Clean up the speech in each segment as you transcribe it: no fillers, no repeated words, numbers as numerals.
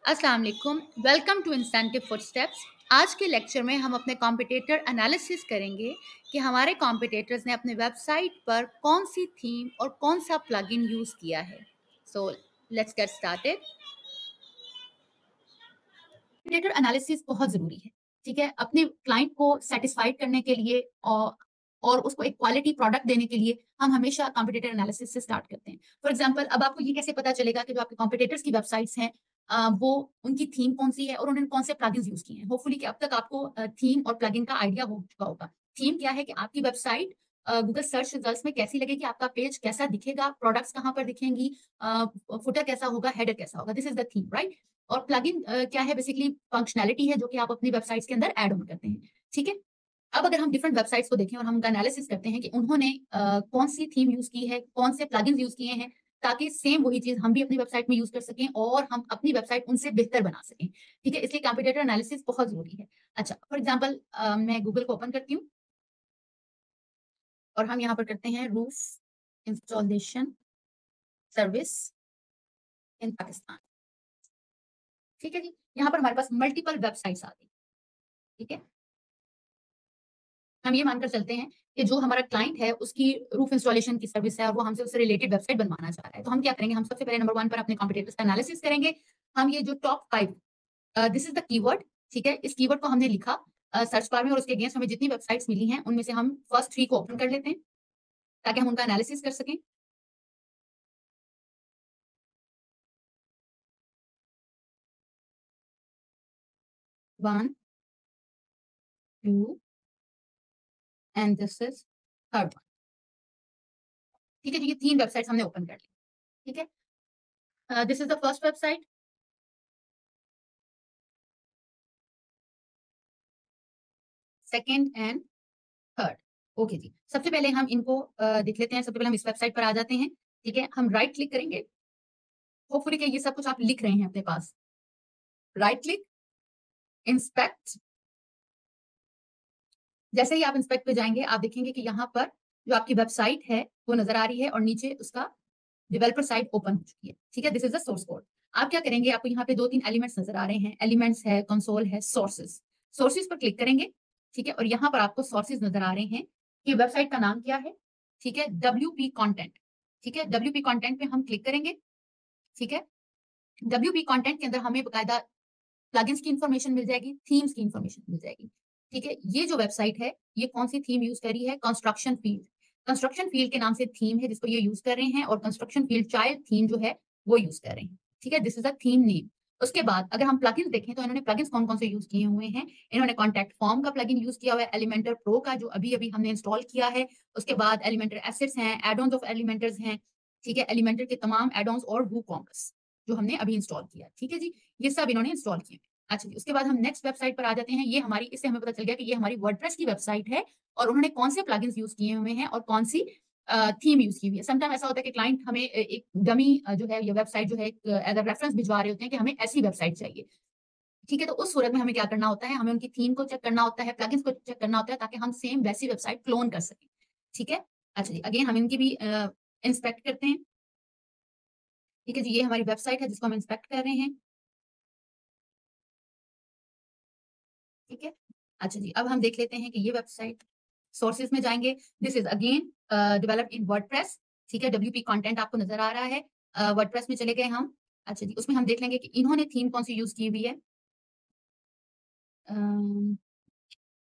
अस्सलाम वालेकुम, welcome to incentive footsteps. आज के लेक्चर में हम अपने कॉम्पिटिटर एनालिसिस करेंगे कि हमारे कॉम्पिटिटर्स ने अपने वेबसाइट पर कौन सी थीम और कौन सा प्लगइन यूज़ किया है। So let's get started. Competitor analysis बहुत ज़रूरी है, ठीक है? अपने क्लाइंट को सेटिस्फाइड करने के लिए और उसको एक क्वालिटी प्रोडक्ट देने के लिए हम हमेशा कॉम्पिटिटर एनालिसिस से स्टार्ट करते हैं। फॉर एग्जांपल, अब आपको ये कैसे पता चलेगा कि जो आपके कॉम्पिटिटर्स की वेबसाइट्स हैं वो उनकी थीम कौन सी है और उन्होंने कौन से प्लगइन्स यूज़ किए हैं। होपफुली कि अब तक आपको थीम और प्लगइन का आइडिया हो चुका होगा। थीम क्या है कि आपकी वेबसाइट गूगल सर्च रिजल्ट्स में कैसी लगेगी, आपका पेज कैसा दिखेगा, प्रोडक्ट्स कहाँ पर दिखेंगी, फुटर कैसा होगा, हेडर कैसा होगा। This is the theme, right? और प्लगइन क्या है? बेसिकली फंक्शनैलिटी है जो कि आप अपनी वेबसाइट्स के अंदर ऐड ऑन करते हैं, ठीक है? अब अगर हम डिफरेंट वेबसाइट्स को देखें और हम उनका एनालिसिस करते हैं कि उन्होंने कौन सी थीम यूज की है, कौन से प्लगइन्स यूज किए हैं, ताकि सेम वही चीज हम भी अपनी वेबसाइट में यूज कर सकें और हम अपनी वेबसाइट उनसे बेहतर बना सकें, ठीक है? इसलिए कंपटीटर एनालिसिस बहुत जरूरी है। अच्छा, फॉर एग्जांपल मैं गूगल को ओपन करती हूँ और हम यहाँ पर करते हैं roof installation service in Pakistan, ठीक है जी। यहाँ पर हमारे पास मल्टीपल वेबसाइट्स आती हैं, ठीक है। हम ये मानकर चलते हैं कि जो हमारा क्लाइंट है उसकी रूफ इंस्टॉलेशन की सर्विस है और वो हमसे उससे रिलेटेड वेबसाइट बनवाना चाह रहा है। तो हम क्या करेंगे? हम सबसे पहले नंबर 1 पर अपने कॉम्पिटिटर्स का एनालिसिस करेंगे। हम ये जो top 5 this is the keyword, ठीक है? इस कीवर्ड को हमने लिखा सर्च बार में और उसके अगेंस्ट हमें जितनी वेबसाइट्स मिली हैं उनमें से हम फर्स्ट 3 को ओपन कर लेते हैं ताकि हम उनका एनालिसिस कर सकें। 1, 2 and this is third one, ठीक है जी। ये 3 वेबसाइट्स हमने ओपन कर ली, ठीक है। This is the first website, second and third. Okay जी। सबसे पहले हम इनको देख लेते हैं। सबसे पहले हम इस वेबसाइट पर आ जाते हैं, ठीक है। हम राइट क्लिक करेंगे। होपफुली कि ये सब कुछ आप लिख रहे हैं अपने पास। Right click, inspect. जैसे ही आप इंस्पेक्ट पे जाएंगे आप देखेंगे कि यहाँ पर जो आपकी वेबसाइट है वो नजर आ रही है और नीचे उसका डेवलपर साइट ओपन हो चुकी है, ठीक है। This is the source code. आप क्या करेंगे? आपको यहाँ पे 2-3 एलिमेंट्स नजर आ रहे हैं। एलिमेंट्स है, कंसोल है, सोर्सेज। सोर्सेज पर क्लिक करेंगे, ठीक है। और यहाँ पर आपको सोर्सेज नजर आ रहे हैं कि वेबसाइट का नाम क्या है, ठीक है। WP कंटेंट, ठीक है। WP कंटेंट पे हम क्लिक करेंगे, ठीक है। WP कंटेंट के अंदर हमें बकायदा प्लगइन्स की इंफॉर्मेशन मिल जाएगी, थीम्स की इंफॉर्मेशन मिल जाएगी, ठीक है। ये जो वेबसाइट है ये कौन सी थीम यूज करी है? Construction field. कंस्ट्रक्शन फील्ड के नाम से थीम है जिसको ये यूज कर रहे हैं और कंस्ट्रक्शन फील्ड चाइल्ड थीम जो है वो यूज कर रहे हैं, ठीक है। This is a theme name. उसके बाद अगर हम प्लगइन्स देखें तो इन्होंने प्लगइन्स कौन कौन से यूज किए हुए हैं? इन्होंने कॉन्टैक्ट फॉर्म का प्लगइन यूज किया हुआ है, एलिमेंटर प्रो का जो अभी अभी हमने इंस्टॉल किया है। उसके बाद एलिमेंटर एसेट्स हैं, एड-ऑन्स ऑफ एलिमेंटर्स हैं, ठीक है। एलिमेंटर के तमाम एड-ऑन्स और वूकॉमर्स जो हमने अभी इंस्टॉल किया, ठीक है जी। ये सब इन्होंने इंस्टॉल किए। अच्छा जी, उसके बाद हम नेक्स्ट वेबसाइट पर आ जाते हैं। ये हमारी, इससे हमें पता चल गया कि ये हमारी वर्डप्रेस की वेबसाइट है और उन्होंने कौन से प्लगइन्स यूज किए हुए हैं और कौन सी थीम यूज की हुई है। समटाइम ऐसा होता है कि क्लाइंट हमें एक डमी जो है या वेबसाइट जो है एज अ रेफरेंस भिजवा रहे होते हैं कि हमें ऐसी वेबसाइट चाहिए, ठीक है। तो उस सूरत में हमें क्या करना होता है? हमें उनकी थीम को चेक करना होता है, प्लगइन्स को चेक करना होता है ताकि हम सेम वैसी वेबसाइट क्लोन कर सकें, ठीक है। अच्छा जी, अगेन हम इनकी भी इंस्पेक्ट करते हैं, ठीक है जी। ये हमारी वेबसाइट है जिसको हम इंस्पेक्ट कर रहे हैं, ठीक है। अच्छा जी, अब हम देख लेते हैं कि ये वेबसाइट सोर्सेज में जाएंगे। This is again developed in WordPress, ठीक है। WP कंटेंट आपको नजर आ रहा है। वर्डप्रेस में चले गए हम। अच्छा जी, उसमें हम देख लेंगे कि इन्होंने थीम कौन सी यूज की हुई है।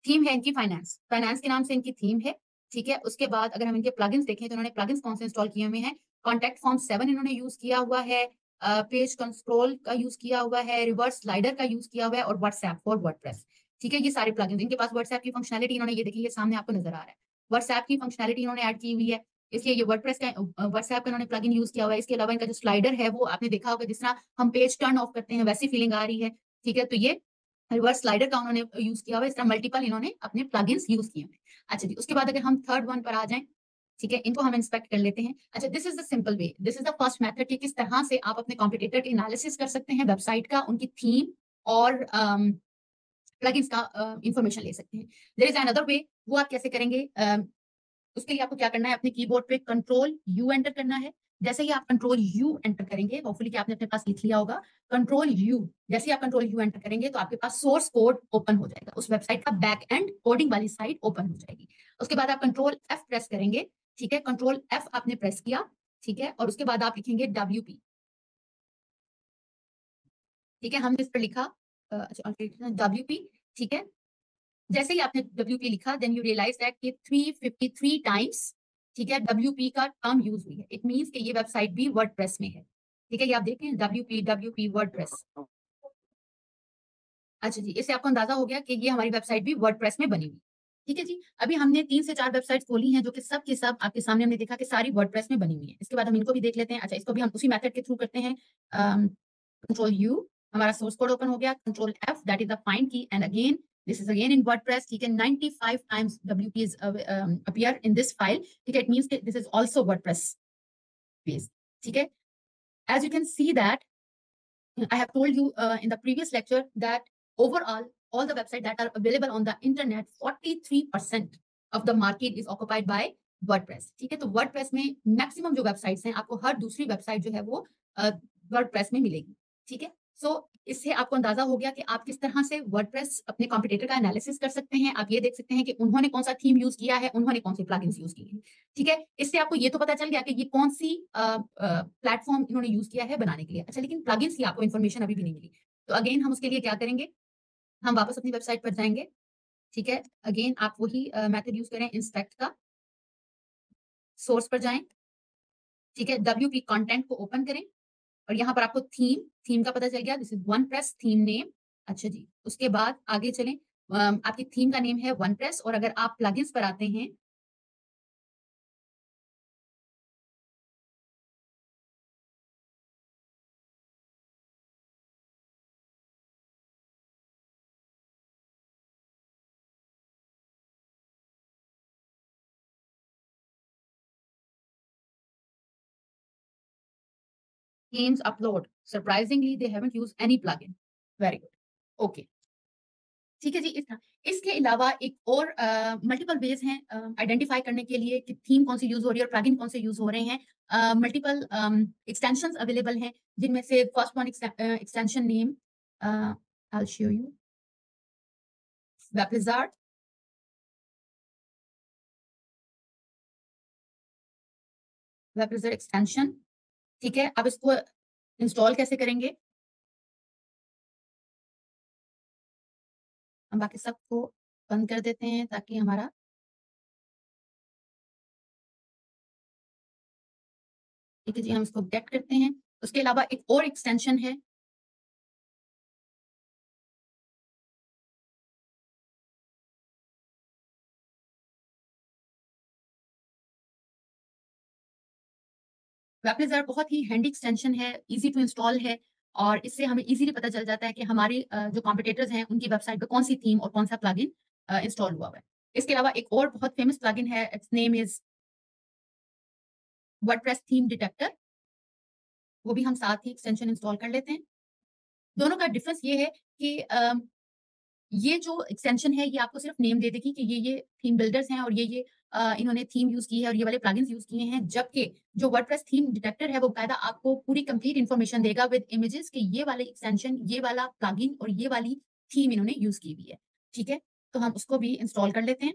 थीम है इनकी फाइनेंस, फाइनेंस के नाम से इनकी थीम है, ठीक है। उसके बाद अगर हम इनके प्लगइन्स देखें तो इन्होंने प्लगइन्स कौन से इंस्टॉल किए हुए हैं? कॉन्टैक्ट फॉर्म 7 इन्होंने यूज किया हुआ है, पेज कंट्रोल का यूज किया हुआ है, रिवर्स स्लाइडर का यूज किया हुआ है और व्हाट्सएप फॉर वर्डप्रेस, ठीक है। ये सारे प्लगइन्स इनके पास व्हाट्सएप की फंक्शनैलिटी इन्होंने, ये देखिए ये सामने आपको नजर आ रहा है, व्हाट्सएप की फंक्शनैलिटी इन्होंने ऐड की हुई है। इसलिए ये वर्डप्रेस का व्हाट्सएप का इन्होंने प्लगइन यूज किया हुआ है। इसके अलावा इनका जो स्लाइडर है वो आपने देखा होगा, जिस तरह हम पेज टर्न ऑफ करते हैं वैसी फीलिंग आ रही है, ठीक है। तो ये रिवर्स स्लाइडर का उन्होंने यूज किया हुआ है। इस तरह मल्टीपल इन्होंने अपने प्लगइन्स यूज किए हुए हैं। अच्छा जी, उसके बाद अगर हम थर्ड वन पर आ जाएं, ठीक है, इनको हम इंस्पेक्ट कर लेते हैं। अच्छा, this is the simple way, this is the first method कि किस तरह से आप अपने कॉम्पिटिटर के एनालिसिस कर सकते हैं वेबसाइट का, उनकी थीम और प्लगइन्स का इंफॉर्मेशन ले सकते हैं। देयर इज अनदर वे, वो आप कैसे करेंगे? उसके लिए आपको क्या करना है? अपने कीबोर्ड पे कंट्रोल U एंटर करना है। जैसे ही आप कंट्रोल यू एंटर करेंगे, होपफुली कि आपने अपने पास लिख लिया होगा, कंट्रोल यू, जैसे ही आप कंट्रोल यू एंटर करेंगे तो आपके पास सोर्स कोड ओपन हो जाएगा, उस वेबसाइट का बैक एंड कोडिंग वाली साइट ओपन हो जाएगी। उसके बाद आप कंट्रोल एफ प्रेस करेंगे, ठीक है, कंट्रोल एफ आपने प्रेस किया, ठीक है, और उसके बाद आप लिखेंगे WP, ठीक है, हमने इस पर लिखा WP, ठीक है। जैसे ही आपने WP लिखा, देन यू रियलाइज दैट कि 353 टाइम्स, ठीक है, WP का टर्म यूज हुई है। इट मींस कि ये वेबसाइट भी वर्डप्रेस में है, ठीक है, ये आप देखें WP वर्डप्रेस। अच्छा जी, इससे आपको अंदाजा हो गया कि ये हमारी वेबसाइट भी वर्डप्रेस में बनी हुई, ठीक है जी। अभी हमने 3 से 4 वेबसाइट खोली हैं जो कि सब के सब आपके सामने हमने देखा कि सारी वर्डप्रेस में बनी हुई है। इसके बाद हम इनको भी देख लेते हैं। अच्छा, इसको भी हम उसी मेथड के थ्रू करते हैं। कंट्रोल यू, हमारा सोर्स कोड ओपन हो गया, control F, that is the find key, and again this is again in WordPress, ठीक है, 95 times WP is appear in this file, ठीक है, इट मींस कि this is also WordPress based, ठीक है। As you can see that I have told you in the previous lecture that overall, all the websites that are available on the internet, 43% of the market is occupied by WordPress, ठीक है। तो WordPress में maximum जो websites हैं, आपको हर दूसरी website जो है वो WordPress में मिलेगी, ठीक है। सो इससे आपको अंदाजा हो गया कि आप किस तरह से WordPress अपने कॉम्पिटिटर का एनालिसिस कर सकते हैं। आप ये देख सकते हैं कि उन्होंने कौन सा थीम यूज किया है, उन्होंने कौन से प्लगइन्स यूज किए हैं, ठीक है। इससे आपको ये तो पता चल गया कि ये कौन सी प्लेटफॉर्म इन्होंने यूज किया है बनाने के लिए। अच्छा, लेकिन प्लगइन्स की आपको इन्फॉर्मेशन अभी भी नहीं मिली। तो अगेन हम उसके लिए क्या करेंगे, हम वापस अपनी वेबसाइट पर जाएंगे, ठीक है। अगेन आप वही मेथड यूज करें, इंस्पेक्ट का, सोर्स पर जाएं, ठीक है, WP कंटेंट को ओपन करें और यहाँ पर आपको थीम का पता चल गया, this is one press theme name. अच्छा जी, उसके बाद आगे चलें, आपकी थीम का नेम है वन प्रेस, और अगर आप प्लगइन्स पर आते हैं, themes upload, surprisingly they haven't used any plugin, very good, okay, ठीक है जी। इस तरह, इसके अलावा एक और मल्टीपल वेज हैं आइडेंटिफाई करने के लिए कि थीम कौन सी यूज हो रही है और प्लगइन कौन से यूज हो रहे हैं। मल्टीपल एक्सटेंशंस अवेलेबल हैं, जिनमें से first one extension name, I show you, Weblizard, Weblizard extension, ठीक है। अब इसको इंस्टॉल कैसे करेंगे, हम बाकी सबको बंद कर देते हैं ताकि हमारा, ठीक है जी, हम इसको गेट करते हैं। उसके अलावा एक और एक्सटेंशन है, वेबलिजार्ड बहुत ही हैंडी एक्सटेंशन है, इजी टू इंस्टॉल है, और इससे हमें इजीली पता चल जाता है कि हमारे जो कॉम्पिटिटर्स हैं उनकी वेबसाइट पे कौन सी थीम और कौन सा प्लगइन इंस्टॉल हुआ हुआ है। इसके अलावा एक और बहुत फेमस प्लगइन है, it's name is WordPress theme detector, वो भी हम साथ ही एक्सटेंशन इंस्टॉल कर लेते हैं। दोनों का डिफरेंस ये है कि ये जो एक्सटेंशन है ये आपको सिर्फ नेम दे देगी कि ये थीम बिल्डर्स हैं और ये इन्होंने थीम यूज की है और ये वाले प्लगइन्स यूज किए हैं, जबकि जो वर्डप्रेस थीम डिटेक्टर है वो कायदा आपको पूरी कंप्लीट इन्फॉर्मेशन देगा विद इमेजेस कि ये वाले एक्सटेंशन, ये वाला प्लगइन और ये वाली थीम इन्होंने यूज की हुई है, ठीक है। तो हम उसको भी इंस्टॉल कर लेते हैं,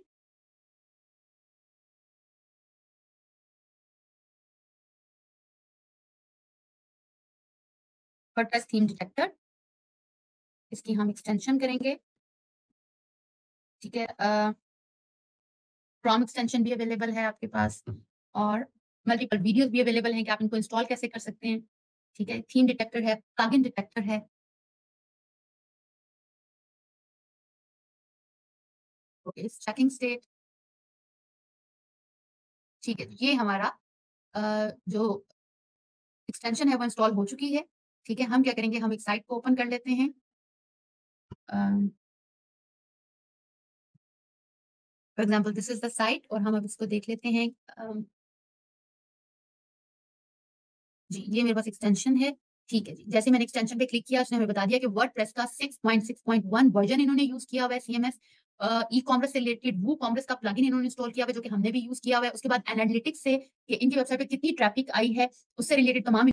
वर्डप्रेस थीम डिटेक्टर, इसकी हम एक्सटेंशन करेंगे, ठीक है। क्रोम एक्सटेंशन भी अवेलेबल है आपके पास, और मल्टीपल वीडियोस भी अवेलेबल हैं कि आप इनको इंस्टॉल कैसे कर सकते हैं, ठीक है। थीम डिटेक्टर है, प्लगइन डिटेक्टर है, ओके, चेकिंग स्टेट, ठीक है। ये हमारा जो एक्सटेंशन है वो इंस्टॉल हो चुकी है, ठीक है। हम क्या करेंगे, हम एक साइट को ओपन कर लेते हैं, for example this is the site, और हम अब इसको देख लेते हैं। um, जी, ये मेरे पास एक्सटेंशन है, ठीक है जी, जैसे मैंने एक्सटेंशन पे क्लिक किया उसने हमें बता दिया कि वर्डप्रेस का 6.6.1 वर्जन इन्होंने यूज किया हुआ है। सीएमएस ई कॉमर्स से रिलेटेड वो कॉमर्स का प्लगइन इन्होंने इंस्टॉल किया हुआ है जो कि हमने भी यूज किया हुआ है। उसके बाद एनालिटिक्स से कि इनकी वेबसाइट पे कितनी ट्रैफिक आई है उससे रिलेटेड तमाम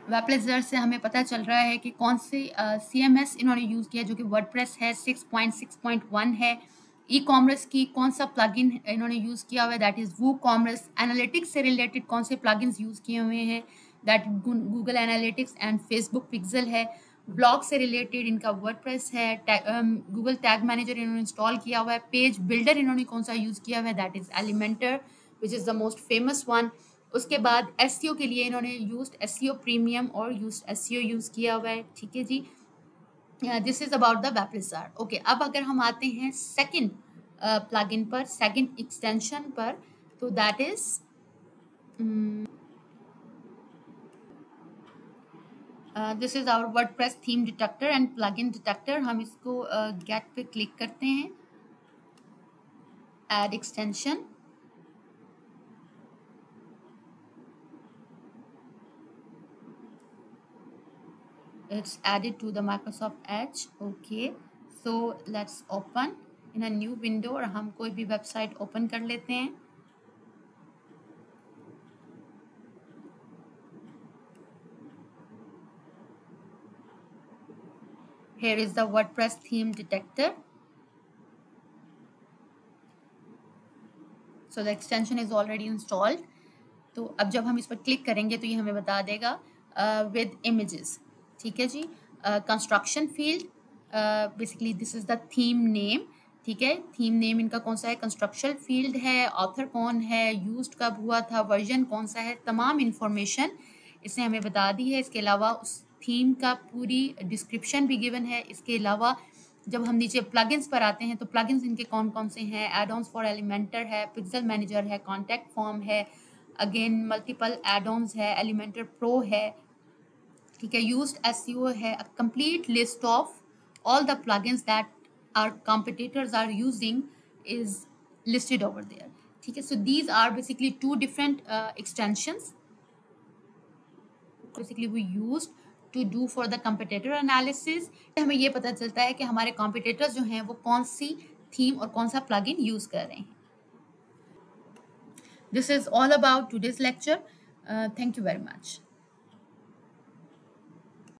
वेबलाइजर से हमें पता चल रहा है कि कौन से सीएमएस इन्होंने यूज़ किया जो कि वर्डप्रेस है 6.6.1 है। ई कॉमर्स की कौन सा प्लगइन इन्होंने यूज़ किया हुआ है दैट इज़ वो कॉमर्स। एनालिटिक्स से रिलेटेड कौन से प्लगइन्स यूज़ किए हुए हैं that Google analytics and Facebook pixel है। ब्लॉग से रिलेटेड इनका वर्डप्रेस है। गूगल टैग मैनेजर इन्होंने इंस्टॉल किया हुआ है। पेज बिल्डर इन्होंने कौन सा यूज़ किया हुआ है that is Elementor which is the most famous one. उसके बाद एसईओ के लिए इन्होंने यूज्ड एसईओ प्रीमियम और यूज्ड एसईओ यूज़ किया हुआ है। ठीक है जी, this is about the Weblizar. Okay, अब अगर हम आते हैं सेकंड प्लगइन पर, सेकंड एक्सटेंशन पर, तो that is this is our WordPress theme detector and plugin detector. हम इसको गेट पे क्लिक करते हैं, add extension, it's added to the Microsoft Edge. Okay, so let's open in a new window और हम कोई भी वेबसाइट ओपन कर लेते हैं। Here is the WordPress theme detector. So the extension is already installed. तो अब जब हम इस पर क्लिक करेंगे तो ये हमें बता देगा with images। ठीक है जी, construction field, basically this is the theme name. ठीक है, थीम नेम इनका कौन सा है, कंस्ट्रक्शन फील्ड है, ऑथर कौन है, यूज्ड कब हुआ था, वर्जन कौन सा है, तमाम इंफॉर्मेशन इसने हमें बता दी है। इसके अलावा उस थीम का पूरी डिस्क्रिप्शन भी गिवन है। इसके अलावा जब हम नीचे प्लगइन्स पर आते हैं तो प्लगइन्स इनके कौन कौन से हैं, एड-ऑन्स फॉर एलिमेंटर है, पिक्सल मैनेजर है, कॉन्टैक्ट फॉर्म है, अगेन मल्टीपल एड-ऑन्स है, एलिमेंटर प्रो है। ठीक है, यूज्ड एसईओ है, a complete list of all the plugins that our competitors are using is listed over there. ठीक है, so these are basically two different extensions basically we used to do for the competitor analysis. हमें ये पता चलता है कि हमारे competitors जो हैं वो कौन सी थीम और कौन सा प्लगइन यूज कर रहे हैं। This is all about today's lecture. Thank you very much.